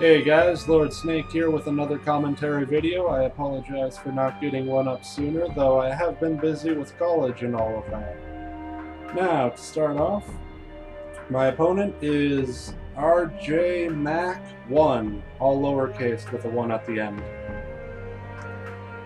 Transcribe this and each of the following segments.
Hey guys, Lord Snake here with another commentary video. I apologize for not getting one up sooner, though I have been busy with college and all of that. Now, to start off, my opponent is RJ Mac 1, all lowercase with a 1 at the end.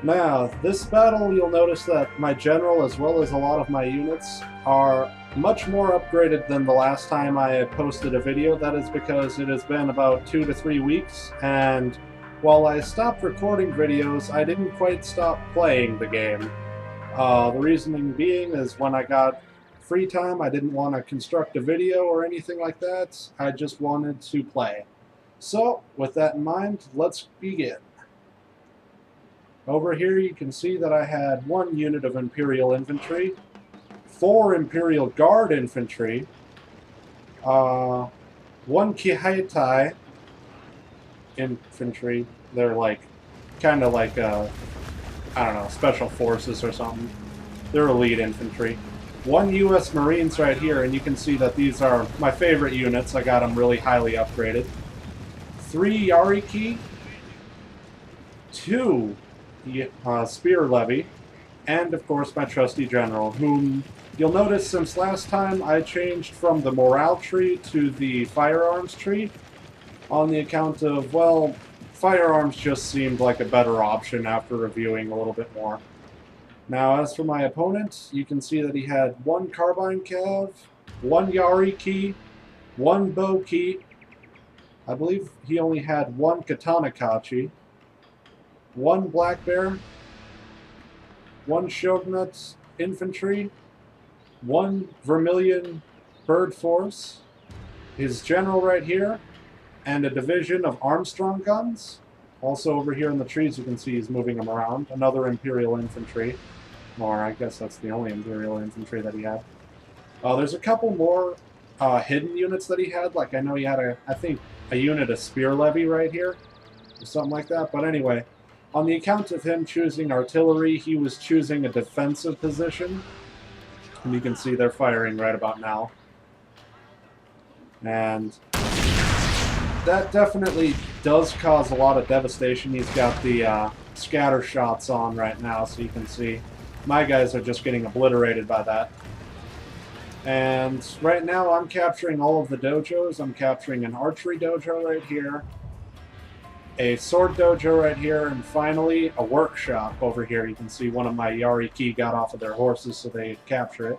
Now, this battle, you'll notice that my general as well as a lot of my units are much more upgraded than the last time I posted a video. That is because it has been about 2 to 3 weeks, and while I stopped recording videos, I didn't quite stop playing the game. The reasoning being is when I got free time, I didn't want to construct a video or anything like that. I just wanted to play. So, with that in mind, let's begin. Over here you can see that I had 1 unit of Imperial Infantry, 4 Imperial Guard Infantry, 1 Kihaitai Infantry. They're like, kind of like, I don't know, Special Forces or something. They're elite infantry. 1 U.S. Marines right here, and you can see that these are my favorite units. I got them really highly upgraded. 3 Yariki, 2 Spear Levy, and of course my trusty general, whom you'll notice since last time I changed from the morale tree to the firearms tree on the account of, well, firearms just seemed like a better option after reviewing a little bit more. Now, as for my opponent, you can see that he had 1 Carbine Cav, 1 Yariki, 1 Boki. I believe he only had 1 Katana Kachi, 1 Black Bear, 1 Shogunate Infantry, 1 Vermilion Bird Force, his general right here, and a division of Armstrong guns. Also over here in the trees you can see he's moving them around. Another Imperial Infantry, or I guess that's the only Imperial Infantry that he had. There's a couple more hidden units that he had, like I know he had I think a unit of Spear Levy right here, or something like that, but anyway. On the account of him choosing artillery, he was choosing a defensive position. And you can see they're firing right about now. And that definitely does cause a lot of devastation. He's got the scatter shots on right now, so you can see my guys are just getting obliterated by that. And right now I'm capturing all of the dojos. I'm capturing an archery dojo right here, a sword dojo right here, and finally a workshop over here. You can see one of my Yariki got off of their horses so they capture it.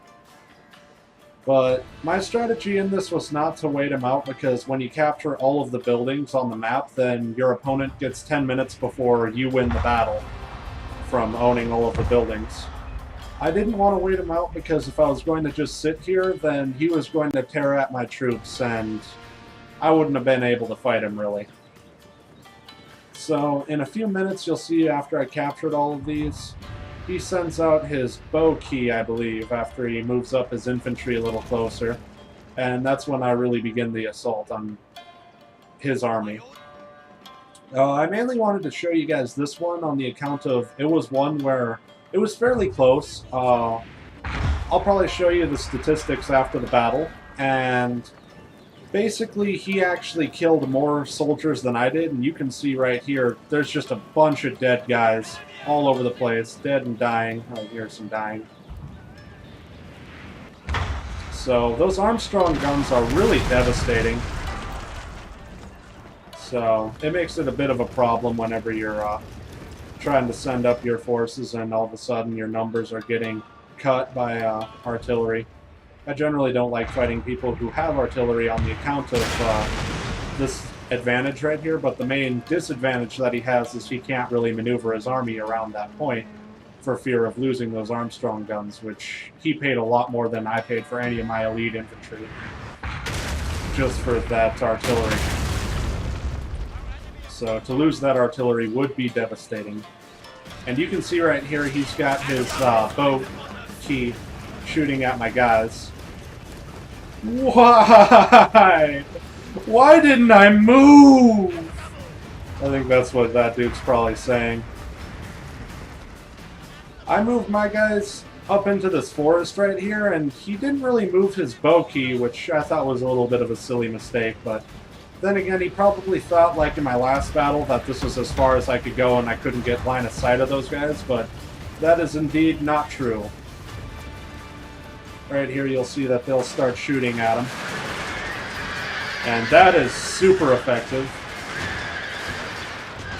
But my strategy in this was not to wait him out, because when you capture all of the buildings on the map, then your opponent gets 10 minutes before you win the battle from owning all of the buildings. I didn't want to wait him out because if I was going to just sit here, then he was going to tear at my troops and I wouldn't have been able to fight him really. So, in a few minutes, you'll see after I captured all of these, he sends out his Boki, I believe, after he moves up his infantry a little closer. And that's when I really begin the assault on his army. I mainly wanted to show you guys this one on the account of it was one where it was fairly close. I'll probably show you the statistics after the battle, and basically, he actually killed more soldiers than I did, and you can see right here, there's just a bunch of dead guys all over the place, dead and dying. Oh, here's some dying. So, those Armstrong guns are really devastating. So, it makes it a bit of a problem whenever you're trying to send up your forces and all of a sudden your numbers are getting cut by artillery. I generally don't like fighting people who have artillery on the account of this advantage right here, but the main disadvantage that he has is he can't really maneuver his army around that point for fear of losing those Armstrong guns, which he paid a lot more than I paid for any of my elite infantry, just for that artillery. So to lose that artillery would be devastating. And you can see right here he's got his bow key shooting at my guys. Why? Why didn't I move? I think that's what that dude's probably saying. I moved my guys up into this forest right here, and he didn't really move his bow key, which I thought was a little bit of a silly mistake, but Then again, he probably thought, like in my last battle, that this was as far as I could go and I couldn't get line of sight of those guys, but that is indeed not true. Right here you'll see that they'll start shooting at him. And that is super effective.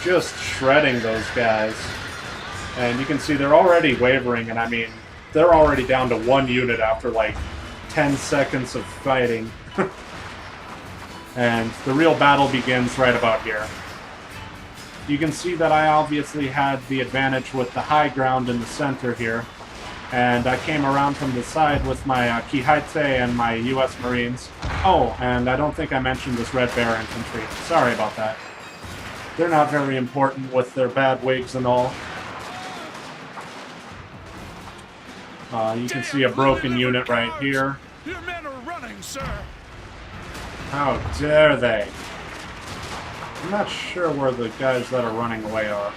Just shredding those guys. And you can see they're already wavering, and I mean, they're already down to 1 unit after like 10 seconds of fighting. And the real battle begins right about here. You can see that I obviously had the advantage with the high ground in the center here. And I came around from the side with my Kihaite and my US Marines. Oh, and I don't think I mentioned this Red Bear infantry. Sorry about that. They're not very important with their bad wigs and all. You can see a broken unit right here. Your men are running, sir. How dare they? I'm not sure where the guys that are running away are.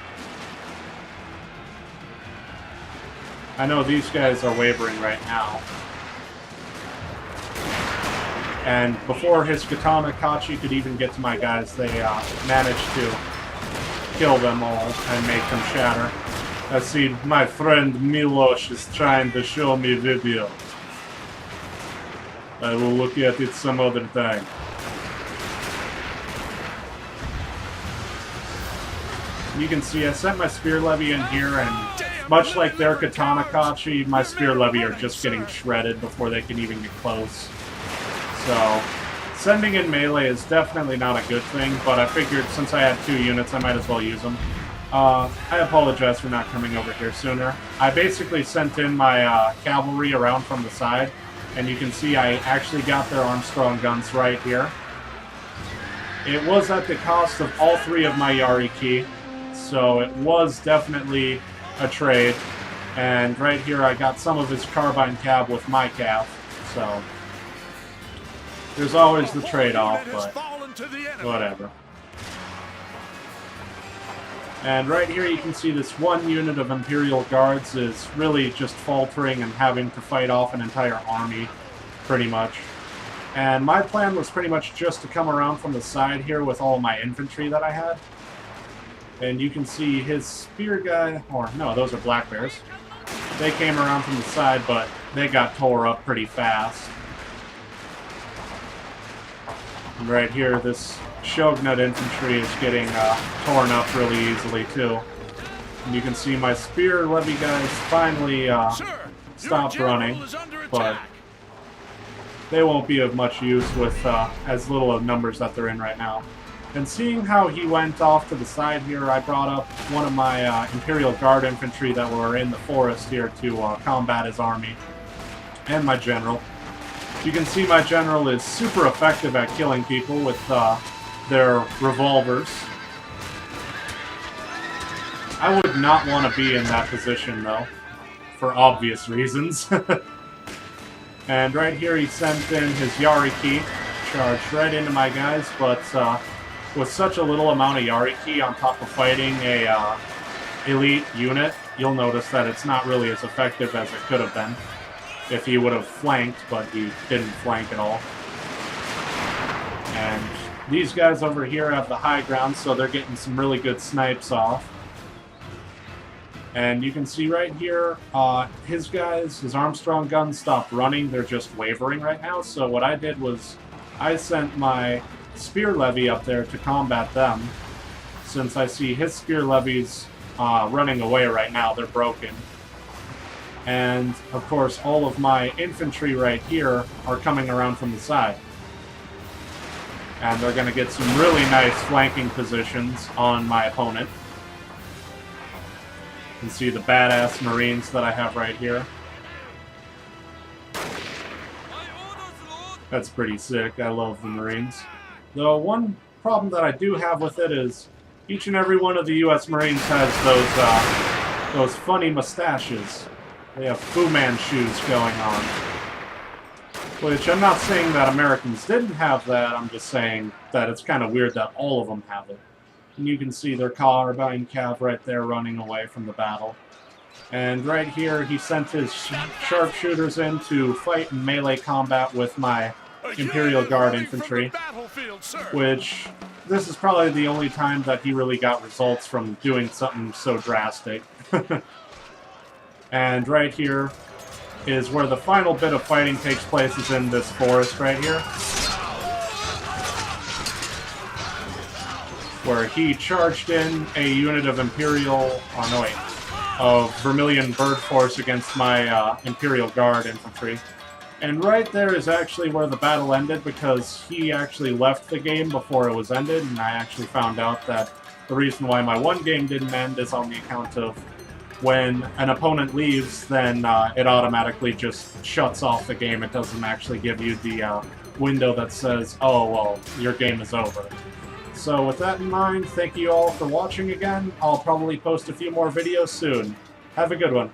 I know these guys are wavering right now. And before his Katana Kachi could even get to my guys, they managed to kill them all and make them shatter. I see my friend Milosh is trying to show me video. I will look at it some other time. You can see I sent my Spear Levy in here, and much like their Katana Kachi, my Spear Levy are just getting shredded before they can even get close. So, sending in melee is definitely not a good thing, but I figured since I had 2 units, I might as well use them. I apologize for not coming over here sooner. I basically sent in my cavalry around from the side, and you can see I actually got their Armstrong guns right here. It was at the cost of all 3 of my Yariki, so it was definitely a trade. And right here I got some of his Carbine Cav with my Cav, so there's always the trade-off, but whatever. And right here you can see this 1 unit of Imperial Guards is really just faltering and having to fight off an entire army, pretty much. And my plan was pretty much just to come around from the side here with all my infantry that I had. And you can see his spear guy, or no, those are Black Bears. They came around from the side, but they got tore up pretty fast. And right here, this Shogunate infantry is getting torn up really easily, too. And you can see my Spear Levy guys finally stopped running, but they won't be of much use with as little of numbers that they're in right now. And seeing how he went off to the side here, I brought up one of my Imperial Guard infantry that were in the forest here to combat his army, and my general. You can see my general is super effective at killing people with their revolvers. I would not want to be in that position, though, for obvious reasons. And right here he sent in his Yariki, charged right into my guys, but with such a little amount of Yariki on top of fighting a elite unit, you'll notice that it's not really as effective as it could have been if he would have flanked, but he didn't flank at all. And these guys over here have the high ground, so they're getting some really good snipes off. And you can see right here, his guys, his Armstrong guns stopped running. They're just wavering right now. So what I did was I sent my Spear Levy up there to combat them. Since I see his Spear Levies running away right now, they're broken. And, of course, all of my infantry right here are coming around from the side. And they're going to get some really nice flanking positions on my opponent. You can see the badass Marines that I have right here. That's pretty sick. I love the Marines. Though one problem that I do have with it is each and every one of the U.S. Marines has those funny mustaches. They have Fu Manchus going on. Which, I'm not saying that Americans didn't have that, I'm just saying that it's kind of weird that all of them have it. And you can see their Carbine Cav right there running away from the battle. And right here, he sent his sharpshooters in to fight in melee combat with my Imperial unit Guard ready from the infantry, battlefield, sir. which this is probably the only time that he really got results from doing something so drastic. And right here is where the final bit of fighting takes place, is in this forest right here, where he charged in a unit of Imperial, oh no wait, of Vermilion Bird Force against my Imperial Guard infantry. And right there is actually where the battle ended, because he actually left the game before it was ended, and I actually found out that the reason why my one game didn't end is on the account of when an opponent leaves, then it automatically just shuts off the game. It doesn't actually give you the window that says, oh, well, your game is over. So with that in mind, thank you all for watching again. I'll probably post a few more videos soon. Have a good one.